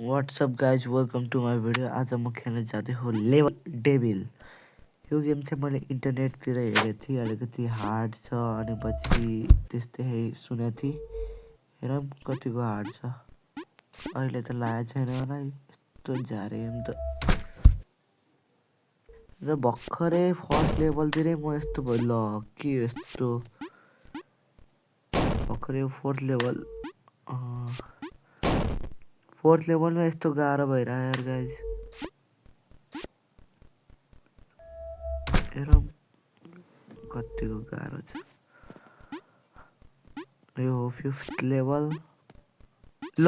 WhatsApp guys welcome to my video. आज म खेल्न जाँदै हो लेभल डेभिल। यो गेम चाहिँ मैले इन्टरनेटतिर हेरेको थिएँ, अलिकति हार्ड छ अनि पछि त्यस्तै सुनेको थिएँ। हेरौँ कतिको हार्ड छ। अहिले त लागेको छैन मलाई, यस्तो झारे गेम त। र भर्खरै फर्स्ट लेभलतिरै म यस्तो भयो। ल के यस्तो भर्खरै फोर्थ लेभलमा यस्तो गाह्रो भइरहेको यार गाइज। हेरौँ कतिको गाह्रो छ। यो हो फिफ्थ लेभल। ल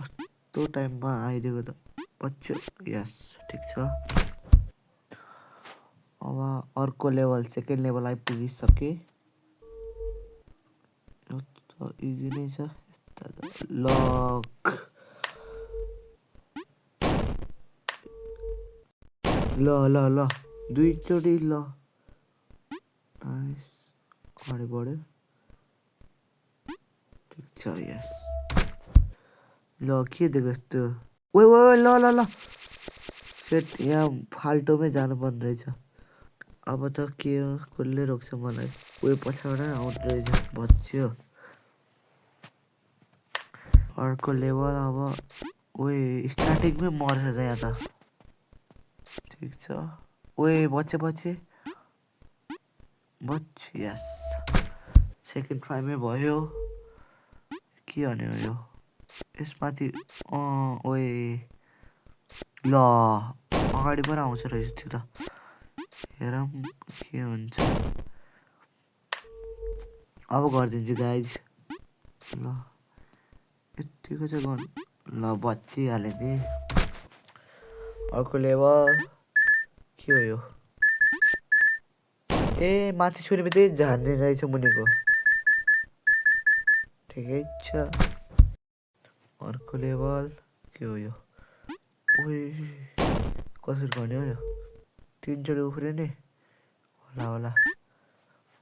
कस्तो टाइममा आइदिएको त बच्चो। यस ठिक छ। अब अर्को लेभल सेकेन्ड लेभल आइपुगिसकेँ। यो त इजी नै छ। लक ल ल ल दुईचोटि ल नाइस। अगाडि बढ्यो ठिक छ। यस ल के दिएको यस्तो। ओ ल ल ल सेट यहाँ फाल्टोमै जानुपर्ने रहेछ। अब त के कसले रोक्छ मलाई। उयो पछाडि आउँदो रहेछ बच्यो। अर्को लेभल अब ओए स्टार्टिङमै मर्छ त यहाँ त। ठिक छ। ओए बचे यस सेकेन्ड ट्राईमै भयो। के भन्यो यो यसमाथि ओए ल अगाडि पनि आउँछ रहेछ त्यो त। हेरौँ के हुन्छ। अब गरिदिन्छु गाइज। ल यतिको चाहिँ गर्नु। ल बचिहाल्यो नि। अर्को लेभल के हो यो। ए माथि छुने बित्तिकै झार्ने रहेछ मुनिको। ठिकै छ। अर्को लेभल के हो यो। ओए कसरी गर्ने हो यो। तिनचोटि उफ्रिने होला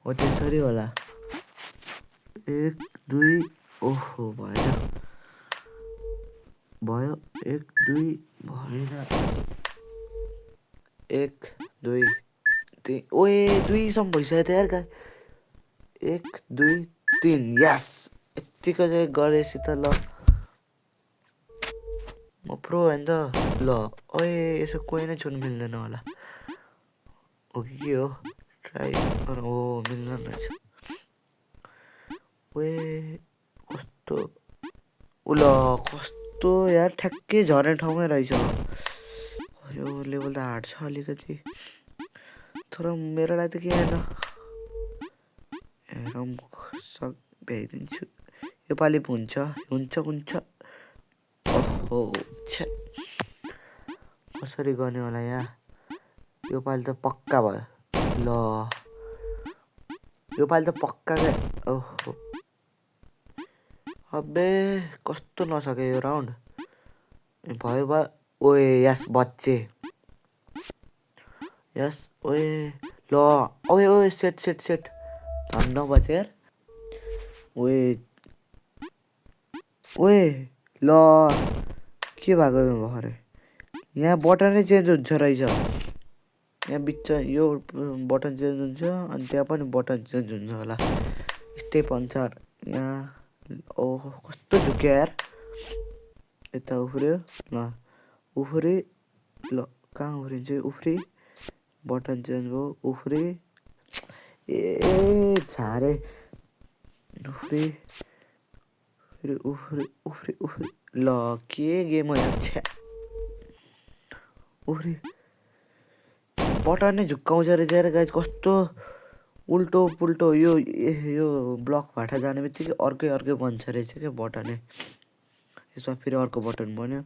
हो त्यसरी होला। एक दुई ओहो भयो एक दुई भएन। एक दुई तिन ओए दुईसम्म भइसक्यो त यार। एक दुई तिन यस यत्तिको चाहिँ गरेपछि त ल म प्रो होइन त। ल ओए यसो कोही नै छुनु मिल्दैन होला। हो कि के हो ट्राई हो मिल्दैन रहेछ। ओए कस्तो ल कस्तो यार ठ्याक्कै झर्ने ठाउँमै रहेछ। यो लेभल त हार्ड छ अलिकति तर मेरो लागि त के होइन। हेरौँ भ्याइदिन्छु योपालि हुन्छ। ओहो छे कसरी गर्ने होला यहाँ। योपालि त पक्का भयो। ल योपालि त पक्का ओहो अबे कस्तो नसक्यो यो राउन्ड। भयो ओए यस बच्चे यस ओए ल ओए सेट धन्न बचे यार। ओए ल के भएको भर्खरै यहाँ बटनै चेन्ज हुन्छ रहेछ। यहाँ बिच यो बटन चेन्ज हुन्छ अनि त्यहाँ पनि बटन चेन्ज हुन्छ होला। स्टेप अनुसार यहाँ ओहो कस्तो झुक्यो यार। यता उफ्रियो ल उफ्री ल कहाँ उफ्रिन्छ उफ्री बटन चेन्ज भयो उफ्री ए झारे उफ्री उफ्री ल के गेम हो यार छ्या। उफ्री बटन नै झुक्काउँछ रहेछ यार गाइज। कस्तो उल्टो पुल्टो यो ब्लक भाटा जाने बित्तिकै अर्कै बन्छ रहेछ क्या बटनै। यसमा फेरि अर्को बटन बन्यो।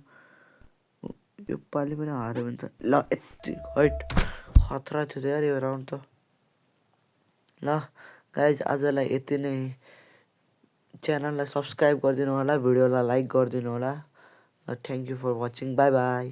यो पालि पनि हार्यो भने त ल यति हैट खतरा थियो त यार यो राउन्ड त। ल गाइज आजलाई यति नै। च्यानललाई सब्सक्राइब गरिदिनु होला, भिडियोलाई लाइक गरिदिनु होला। Thank you for watching. Bye by.